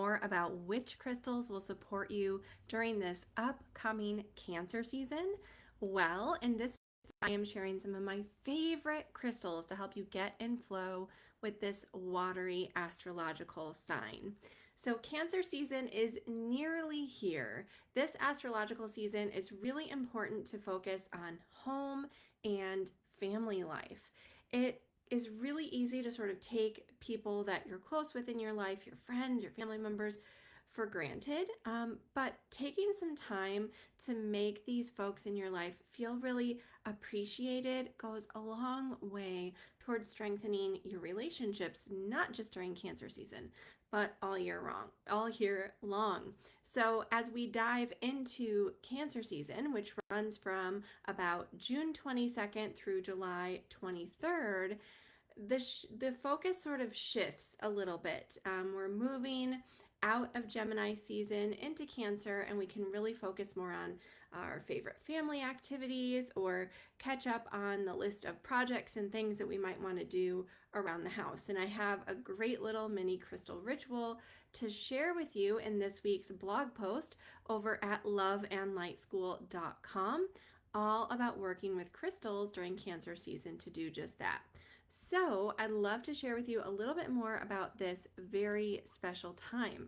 more about which crystals will support you during this upcoming Cancer season? Well, in this I am sharing some of my favorite crystals to help you get in flow with this watery astrological sign. So, Cancer season is nearly here. This astrological season is really important to focus on home and family life. It is really easy to sort of take people that you're close with in your life, your friends, your family members, for granted. But taking some time to make these folks in your life feel really appreciated goes a long way towards strengthening your relationships, not just during Cancer season, but all year long. So as we dive into Cancer season, which runs from about June 22nd through July 23rd, the focus sort of shifts a little bit. We're moving out of Gemini season into Cancer, and we can really focus more on our favorite family activities or catch up on the list of projects and things that we might want to do around the house. And I have a great little mini crystal ritual to share with you in this week's blog post over at loveandlightschool.com, all about working with crystals during Cancer season to do just that. So, I'd love to share with you a little bit more about this very special time.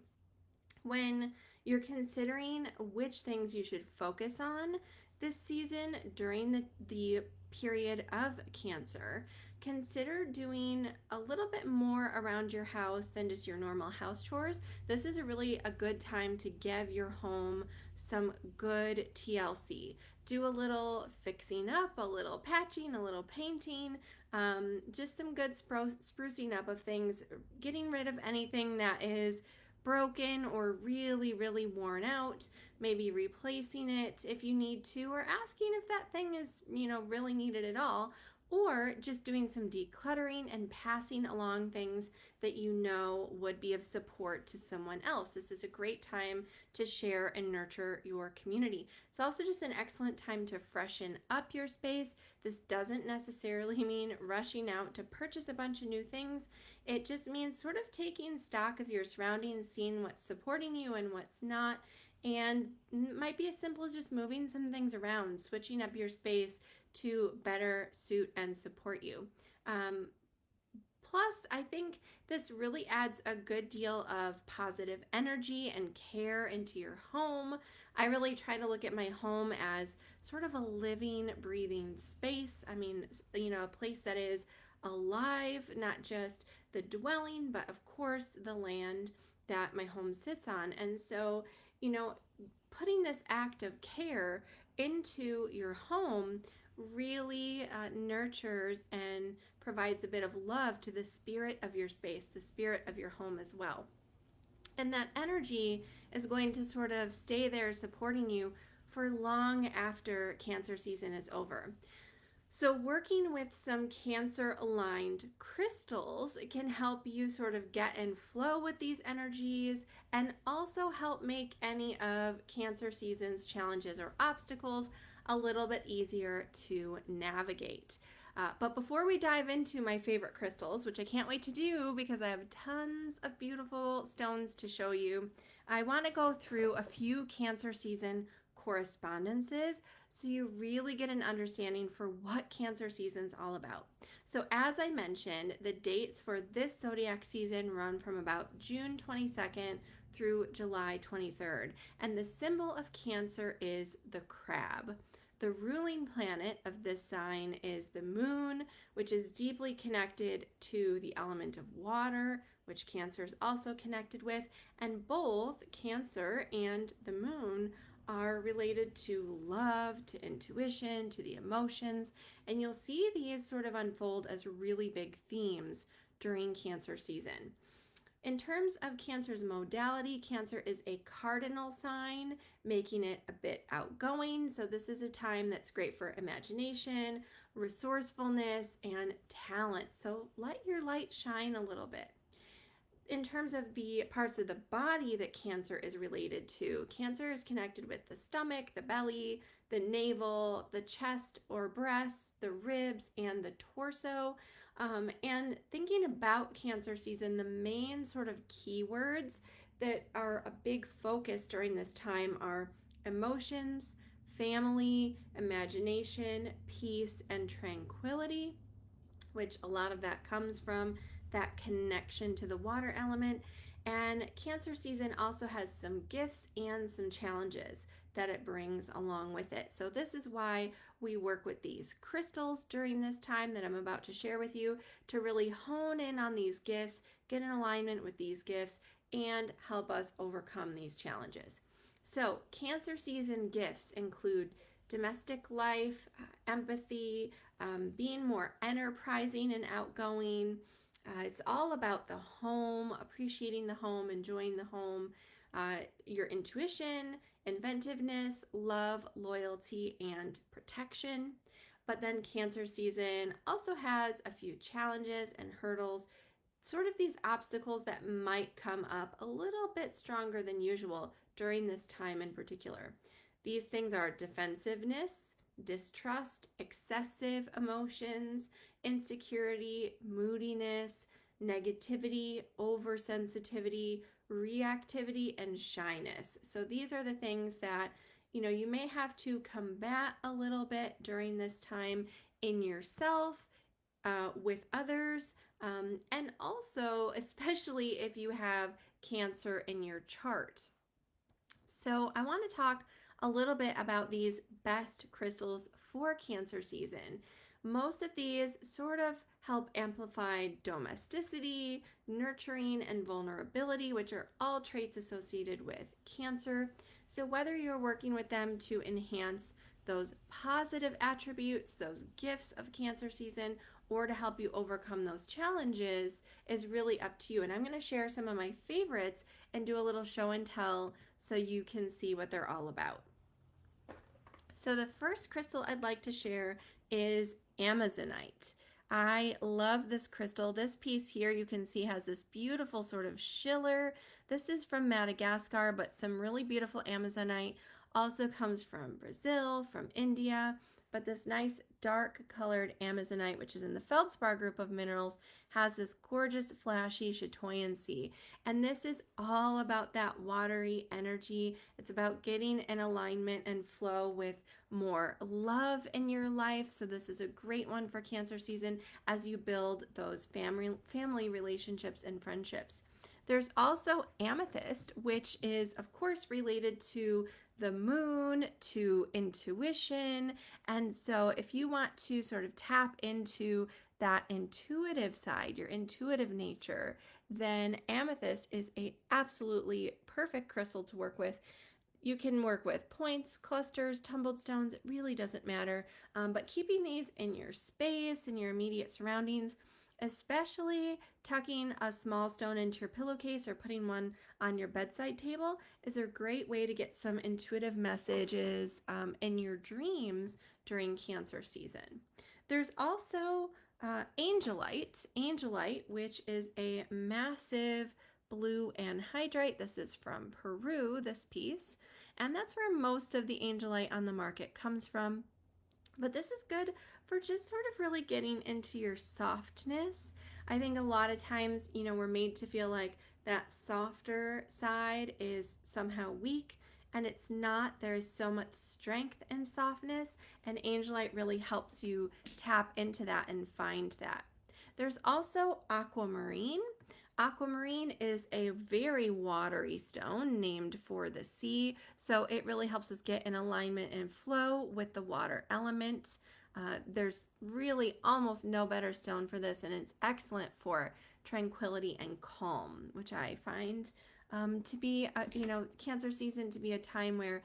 When you're considering which things you should focus on this season during the period of Cancer, consider doing a little bit more around your house than just your normal house chores. This is really a good time to give your home some good TLC. Do a little fixing up, a little patching, a little painting, just some good sprucing up of things, getting rid of anything that is broken or really, really worn out, maybe replacing it if you need to, or asking if that thing is, really needed at all, or just doing some decluttering and passing along things that would be of support to someone else. This is a great time to share and nurture your community. It's also just an excellent time to freshen up your space. This doesn't necessarily mean rushing out to purchase a bunch of new things. It just means sort of taking stock of your surroundings, seeing what's supporting you and what's not, and it might be as simple as just moving some things around, switching up your space to better suit and support you. Plus, I think this really adds a good deal of positive energy and care into your home. I really try to look at my home as sort of a living, breathing space. I mean, a place that is alive, not just the dwelling, but of course the land that my home sits on. And so, putting this act of care into your home really nurtures and provides a bit of love to the spirit of your space, the spirit of your home as well. And that energy is going to sort of stay there supporting you for long after Cancer season is over. So working with some Cancer-aligned crystals can help you sort of get in flow with these energies and also help make any of Cancer season's challenges or obstacles a little bit easier to navigate. But before we dive into my favorite crystals, which I can't wait to do because I have tons of beautiful stones to show you, I want to go through a few Cancer season correspondences so you really get an understanding for what Cancer season's all about. So as I mentioned, the dates for this zodiac season run from about June 22nd through July 23rd, and the symbol of Cancer is the crab. The ruling planet of this sign is the moon, which is deeply connected to the element of water, which Cancer is also connected with, and both Cancer and the moon are related to love, to intuition, to the emotions, and you'll see these sort of unfold as really big themes during Cancer season. In terms of Cancer's modality, Cancer is a cardinal sign, making it a bit outgoing. So this is a time that's great for imagination, resourcefulness, and talent. So let your light shine a little bit. In terms of the parts of the body that Cancer is related to, Cancer is connected with the stomach, the belly, the navel, the chest or breasts, the ribs, and the torso. And thinking about Cancer season, the main sort of keywords that are a big focus during this time are emotions, family, imagination, peace, and tranquility, which a lot of that comes from that connection to the water element. And Cancer season also has some gifts and some challenges that it brings along with it. So, this is why we work with these crystals during this time that I'm about to share with you to really hone in on these gifts, get in alignment with these gifts, and help us overcome these challenges. So, Cancer season gifts include domestic life, empathy, being more enterprising and outgoing. It's all about the home, appreciating the home, enjoying the home, your intuition, inventiveness, love, loyalty, and protection. But then Cancer season also has a few challenges and hurdles, sort of these obstacles that might come up a little bit stronger than usual during this time in particular. These things are defensiveness, distrust, excessive emotions, insecurity, moodiness, negativity, oversensitivity, reactivity, and shyness. So these are the things that you may have to combat a little bit during this time in yourself, with others, and also especially if you have Cancer in your chart. So I want to talk a little bit about these best crystals for Cancer season. Most of these sort of help amplify domesticity, nurturing, and vulnerability, which are all traits associated with Cancer. So whether you're working with them to enhance those positive attributes, those gifts of Cancer season, or to help you overcome those challenges is really up to you. And I'm going to share some of my favorites and do a little show and tell so you can see what they're all about. So the first crystal I'd like to share is Amazonite. I love this crystal. This piece here you can see has this beautiful sort of schiller. This is from Madagascar, but some really beautiful Amazonite also comes from Brazil, from India. But this nice dark colored Amazonite, which is in the feldspar group of minerals, has this gorgeous flashy chatoyancy. And this is all about that watery energy. It's about getting in alignment and flow with more love in your life. So this is a great one for Cancer season as you build those family relationships and friendships. There's also amethyst, which is of course related to the moon, to intuition. And so if you want to sort of tap into that intuitive side, your intuitive nature, then amethyst is a absolutely perfect crystal to work with. You can work with points, clusters, tumbled stones, it really doesn't matter. But keeping these in your space, in your immediate surroundings, especially tucking a small stone into your pillowcase or putting one on your bedside table, is a great way to get some intuitive messages in your dreams during Cancer season. There's also angelite, which is a massive blue anhydrite. This is from Peru, this piece, and that's where most of the angelite on the market comes from. But this is good for just sort of really getting into your softness. I think a lot of times, we're made to feel like that softer side is somehow weak, and it's not. There's so much strength and softness, and angelite really helps you tap into that and find that. There's also aquamarine. Aquamarine is a very watery stone named for the sea, so it really helps us get in alignment and flow with the water element. There's really almost no better stone for this, and it's excellent for tranquility and calm, which I find to be, Cancer season to be a time where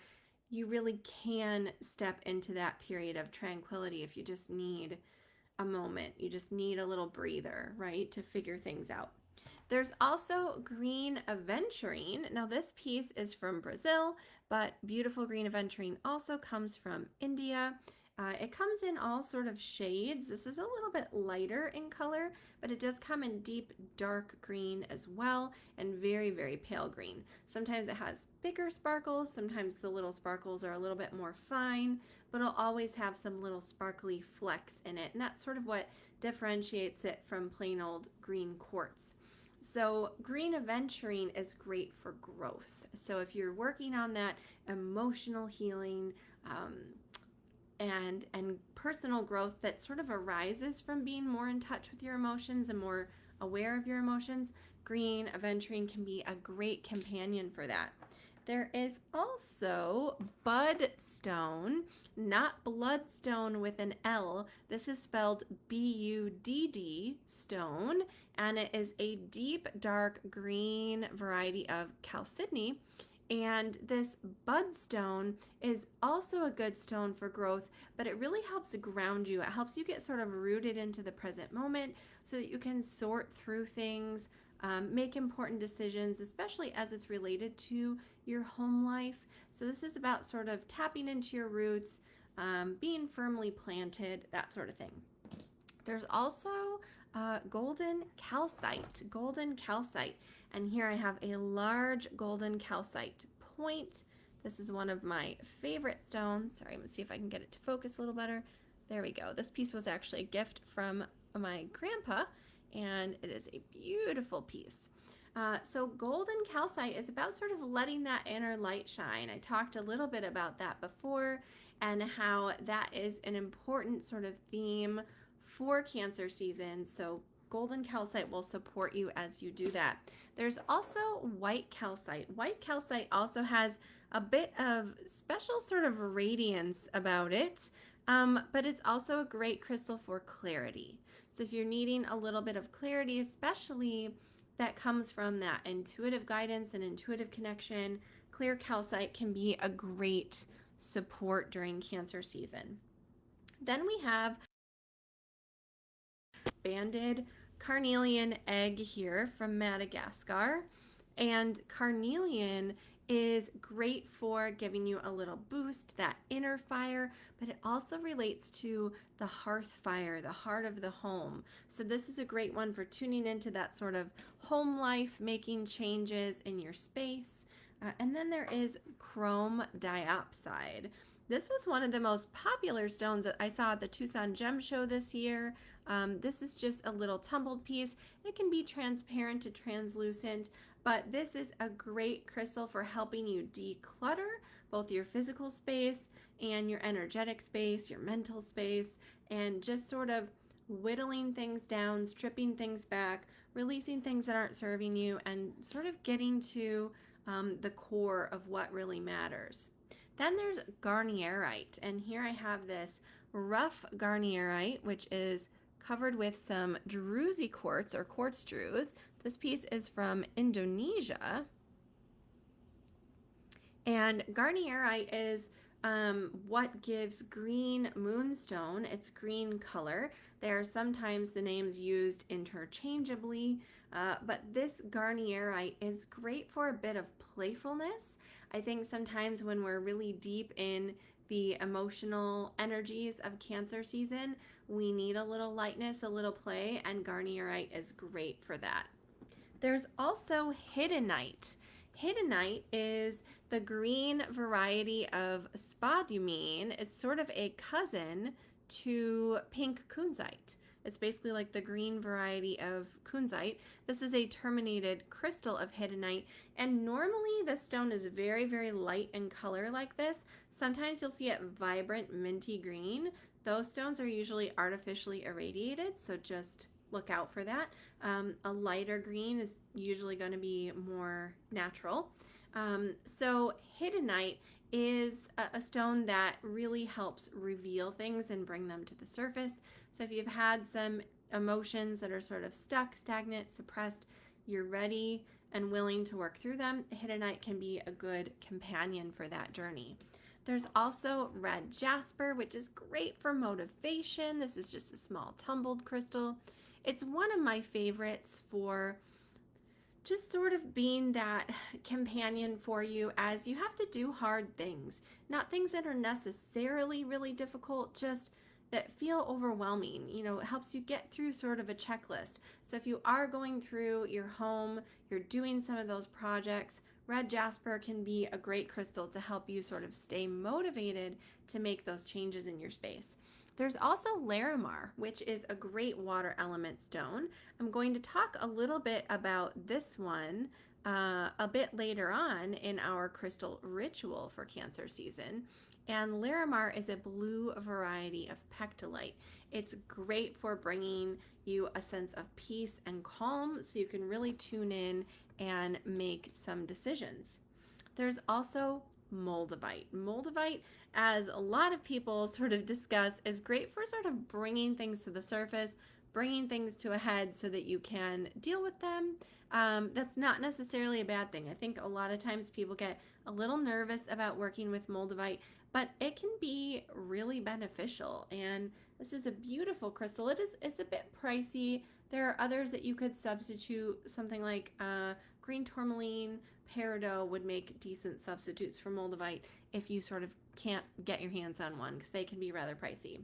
you really can step into that period of tranquility if you just need a moment. You just need a little breather, right, to figure things out. There's also green aventurine. Now this piece is from Brazil, but beautiful green aventurine also comes from India. It comes in all sort of shades. This is a little bit lighter in color, but it does come in deep dark green as well, and very, very pale green. Sometimes it has bigger sparkles, sometimes the little sparkles are a little bit more fine, but it'll always have some little sparkly flecks in it, and that's sort of what differentiates it from plain old green quartz. So green aventurine is great for growth. So if you're working on that emotional healing, and personal growth that sort of arises from being more in touch with your emotions and more aware of your emotions, green aventurine can be a great companion for that. There is also budstone, not bloodstone with an L. This is spelled Budd stone, and it is a deep dark green variety of chalcedony. And this budstone is also a good stone for growth, but it really helps ground you. It helps you get sort of rooted into the present moment so that you can sort through things, make important decisions, especially as it's related to your home life. So this is about sort of tapping into your roots, being firmly planted, that sort of thing. There's also golden calcite, and here I have a large golden calcite point. This is one of my favorite stones. Sorry, I'm gonna see if I can get it to focus a little better. There we go. This piece was actually a gift from my grandpa, and it is a beautiful piece. So golden calcite is about sort of letting that inner light shine. I talked a little bit about that before, and how that is an important sort of theme for Cancer season. So golden calcite will support you as you do that. There's also white calcite. White calcite also has a bit of special sort of radiance about it, but it's also a great crystal for clarity. So if you're needing a little bit of clarity, especially that comes from that intuitive guidance and intuitive connection, clear calcite can be a great support during Cancer season. Then we have banded carnelian egg here from Madagascar, and carnelian is great for giving you a little boost, that inner fire, but it also relates to the hearth fire, the heart of the home. So this is a great one for tuning into that sort of home life, making changes in your space. And then there is chrome diopside. This was one of the most popular stones that I saw at the Tucson Gem Show this year. This is just a little tumbled piece. It can be transparent to translucent, but this is a great crystal for helping you declutter both your physical space and your energetic space, your mental space, and just sort of whittling things down, stripping things back, releasing things that aren't serving you, and sort of getting to the core of what really matters. Then there's garnierite, and here I have this rough garnierite, which is covered with some druzy quartz or quartz druze. This piece is from Indonesia, and garnierite is what gives green moonstone its green color. There are sometimes the names used interchangeably, but this garnierite is great for a bit of playfulness. I think sometimes when we're really deep in the emotional energies of Cancer season, we need a little lightness, a little play, and garnierite is great for that. There's also hiddenite. Hiddenite is the green variety of spodumene. It's sort of a cousin to pink kunzite. It's basically like the green variety of kunzite. This is a terminated crystal of hiddenite, and normally this stone is very, very light in color like this. Sometimes you'll see it vibrant minty green. Those stones are usually artificially irradiated, so just look out for that. A lighter green is usually going to be more natural. So hiddenite is a stone that really helps reveal things and bring them to the surface. So if you've had some emotions that are sort of stuck, stagnant, suppressed, you're ready and willing to work through them, hiddenite can be a good companion for that journey. There's also red jasper, which is great for motivation. This is just a small tumbled crystal. It's one of my favorites for just sort of being that companion for you as you have to do hard things. Not things that are necessarily really difficult, just that feel overwhelming. It helps you get through sort of a checklist. So if you are going through your home, you're doing some of those projects, red jasper can be a great crystal to help you sort of stay motivated to make those changes in your space. There's also Larimar, which is a great water element stone. I'm going to talk a little bit about this one a bit later on in our crystal ritual for Cancer season. And Larimar is a blue variety of pectolite. It's great for bringing you a sense of peace and calm so you can really tune in and make some decisions. There's also Moldavite. Moldavite, as a lot of people sort of discuss, is great for sort of bringing things to the surface, bringing things to a head so that you can deal with them. That's not necessarily a bad thing. I think a lot of times people get a little nervous about working with Moldavite, but it can be really beneficial. And this is a beautiful crystal. It's a bit pricey. There are others that you could substitute, something like green tourmaline, peridot would make decent substitutes for Moldavite if you sort of can't get your hands on one, because they can be rather pricey.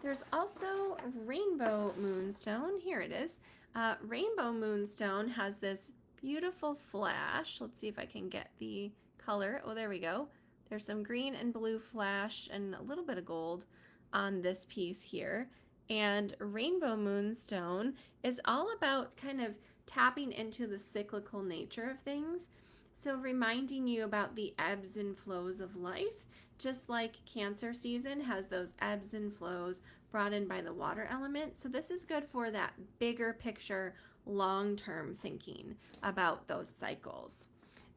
There's also rainbow moonstone. Here it is. Rainbow moonstone has this beautiful flash. Let's see if I can get the color. Oh, there we go. There's some green and blue flash and a little bit of gold on this piece here. And rainbow moonstone is all about kind of tapping into the cyclical nature of things. So reminding you about the ebbs and flows of life, just like Cancer season has those ebbs and flows brought in by the water element. So this is good for that bigger picture, long-term thinking about those cycles.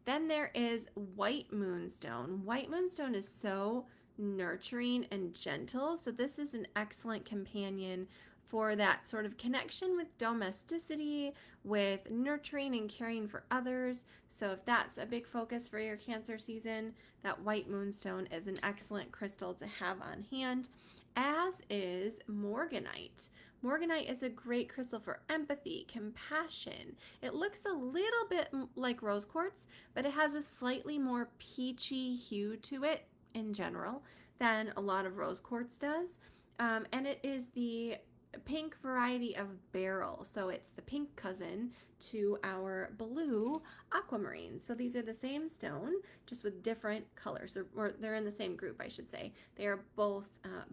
Then there is white moonstone. White moonstone is so nurturing and gentle. So this is an excellent companion for that sort of connection with domesticity, with nurturing and caring for others. So if that's a big focus for your Cancer season, that white moonstone is an excellent crystal to have on hand, as is morganite. Morganite is a great crystal for empathy, compassion. It looks a little bit like rose quartz, but it has a slightly more peachy hue to it in general than a lot of rose quartz does. And it is the pink variety of beryl, so it's the pink cousin to our blue aquamarine. So these are the same stone, just with different colors, or they're in the same group, I should say. They are both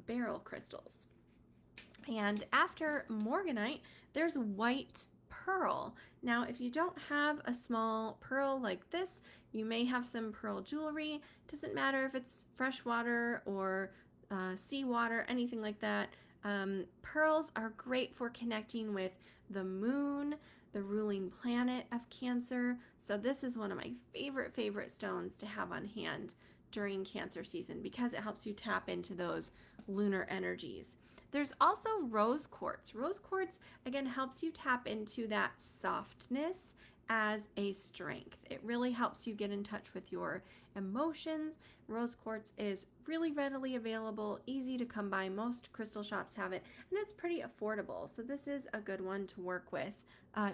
beryl crystals. And after morganite, there's white pearl. Now, if you don't have a small pearl like this, you may have some pearl jewelry. Doesn't matter if it's freshwater or seawater, anything like that. Pearls are great for connecting with the moon, the ruling planet of Cancer. So this is one of my favorite stones to have on hand during Cancer season because it helps you tap into those lunar energies. There's also rose quartz. Rose quartz, again, helps you tap into that softness as a strength. It really helps you get in touch with your emotions. Rose quartz is really readily available, easy to come by. Most crystal shops have it, and it's pretty affordable. So this is a good one to work with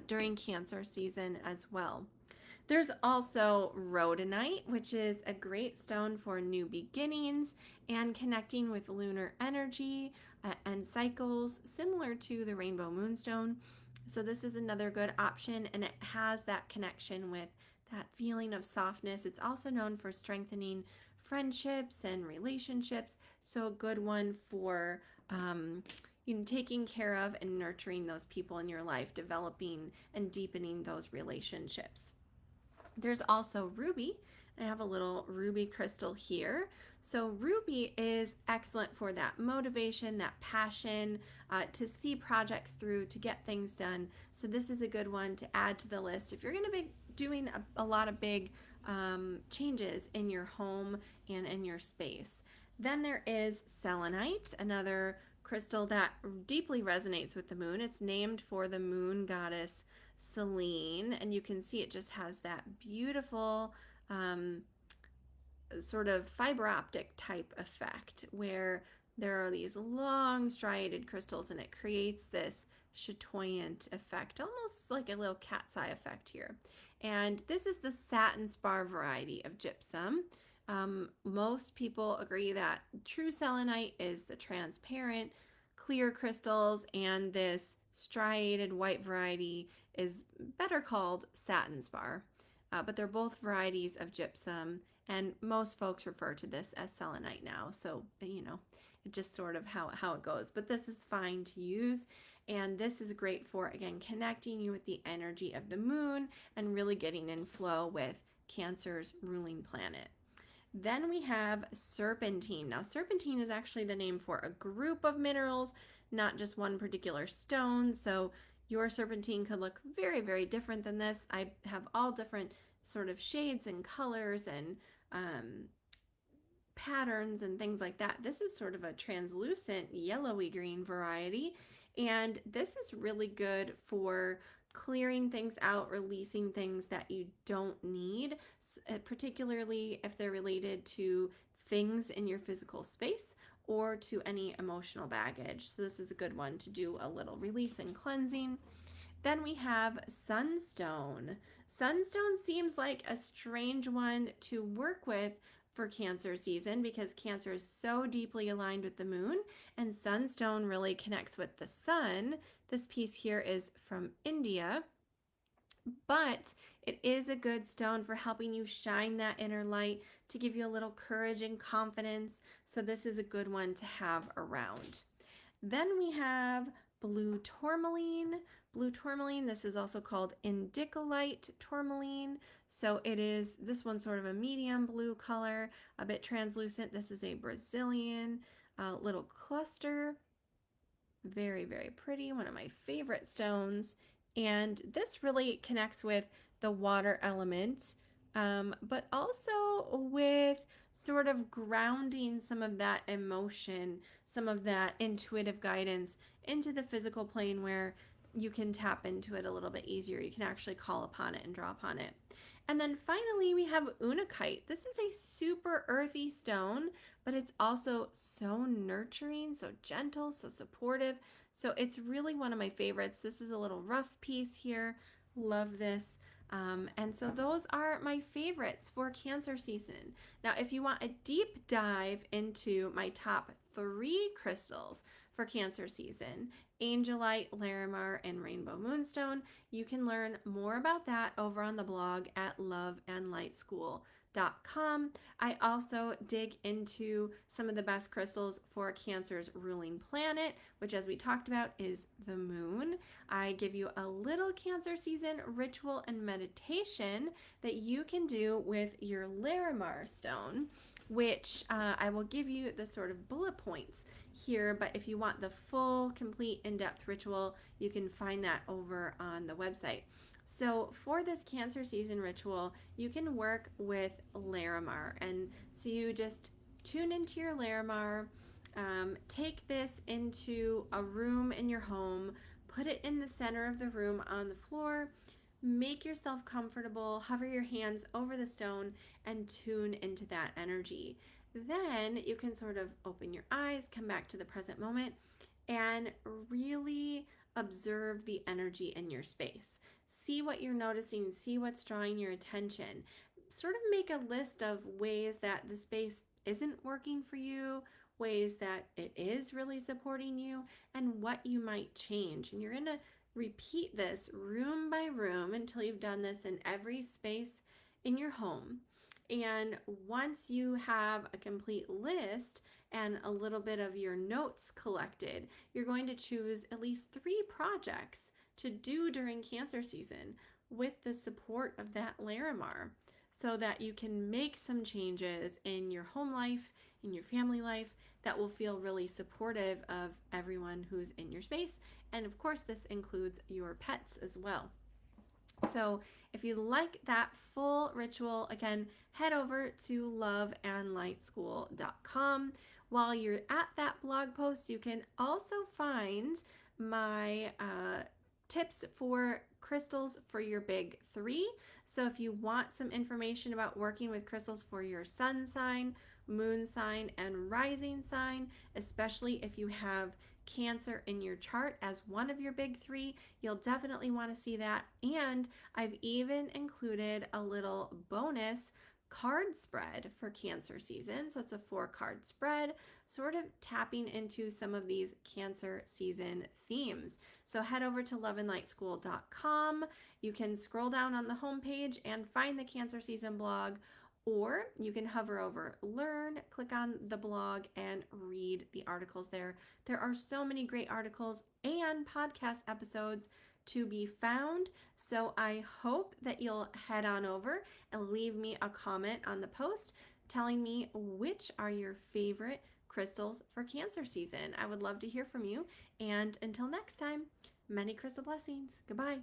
during Cancer season as well. There's also rhodonite, which is a great stone for new beginnings and connecting with lunar energy and cycles, similar to the rainbow moonstone. So this is another good option, and it has that connection with that feeling of softness. It's also known for strengthening friendships and relationships, so a good one for taking care of and nurturing those people in your life, developing and deepening those relationships. There's also ruby. I have a little ruby crystal here. So ruby is excellent for that motivation, that passion, to see projects through, to get things done. So this is a good one to add to the list if you're going to be doing a lot of big changes in your home and in your space. Then there is selenite, another crystal that deeply resonates with the moon. It's named for the moon goddess Selene, and you can see it just has that beautiful sort of fiber optic type effect where there are these long striated crystals and it creates this chatoyant effect, almost like a little cat's eye effect here. And this is the satin spar variety of gypsum. Most people agree that true selenite is the transparent, clear crystals, and this striated white variety is better called satin spar. But they're both varieties of gypsum, and most folks refer to this as selenite now. So, it just sort of how it goes. But this is fine to use. And this is great for, again, connecting you with the energy of the moon and really getting in flow with Cancer's ruling planet. Then we have serpentine. Now, serpentine is actually the name for a group of minerals, not just one particular stone. So your serpentine could look very, very different than this. I have all different sort of shades and colors and patterns and things like that. This is sort of a translucent yellowy green variety, and this is really good for clearing things out, releasing things that you don't need, particularly if they're related to things in your physical space or to any emotional baggage. So this is a good one to do a little release and cleansing. Then we have sunstone. Sunstone seems like a strange one to work with for Cancer season because Cancer is so deeply aligned with the moon, and sunstone really connects with the sun. This piece here is from India, but it is a good stone for helping you shine that inner light, to give you a little courage and confidence. So this is a good one to have around. Then we have blue tourmaline. Blue tourmaline, this is also called indicolite tourmaline. So it is, this one's sort of a medium blue color, a bit translucent. This is a Brazilian little cluster. Very, very pretty, one of my favorite stones. And this really connects with the water element, but also with sort of grounding some of that emotion, some of that intuitive guidance into the physical plane where you can tap into it a little bit easier. You can actually call upon it and draw upon it. And then finally, we have unakite. This is a super earthy stone, but it's also so nurturing, so gentle, so supportive. So it's really one of my favorites. This is a little rough piece here. Love this. And so those are my favorites for Cancer season. Now, if you want a deep dive into my top 3 crystals for Cancer season, Angelite, Larimar, and Rainbow Moonstone, you can learn more about that over on the blog at loveandlightschool.com. I also dig into some of the best crystals for Cancer's ruling planet, which, as we talked about, is the moon. I give you a little Cancer season ritual and meditation that you can do with your Larimar stone, which I will give you the sort of bullet points here, but if you want the full, complete, in-depth ritual, you can find that over on the website. So for this Cancer season ritual, you can work with Larimar, and so you just tune into your Larimar, take this into a room in your home, put it in the center of the room on the floor, make yourself comfortable, hover your hands over the stone, and tune into that energy. Then you can sort of open your eyes, come back to the present moment, and really observe the energy in your space. See what you're noticing, see what's drawing your attention. Sort of make a list of ways that the space isn't working for you, ways that it is really supporting you, and what you might change. And you're going to repeat this room by room until you've done this in every space in your home. And once you have a complete list and a little bit of your notes collected, you're going to choose at least 3 projects to do during Cancer season with the support of that Larimar, so that you can make some changes in your home life, in your family life, that will feel really supportive of everyone who's in your space. And of course, this includes your pets as well. So if you like that full ritual, again, head over to loveandlightschool.com. While you're at that blog post, you can also find my tips for crystals for your big 3. So if you want some information about working with crystals for your sun sign, moon sign, and rising sign, especially if you have Cancer in your chart as one of your big 3, you'll definitely want to see that. And I've even included a little bonus card spread for Cancer season. So it's a 4-card spread, sort of tapping into some of these Cancer season themes. So head over to loveandlightschool.com. You can scroll down on the homepage and find the Cancer season blog, or you can hover over Learn, click on the blog, and read the articles there. There are so many great articles and podcast episodes to be found. So I hope that you'll head on over and leave me a comment on the post telling me which are your favorite crystals for Cancer season. I would love to hear from you. And until next time, many crystal blessings. Goodbye.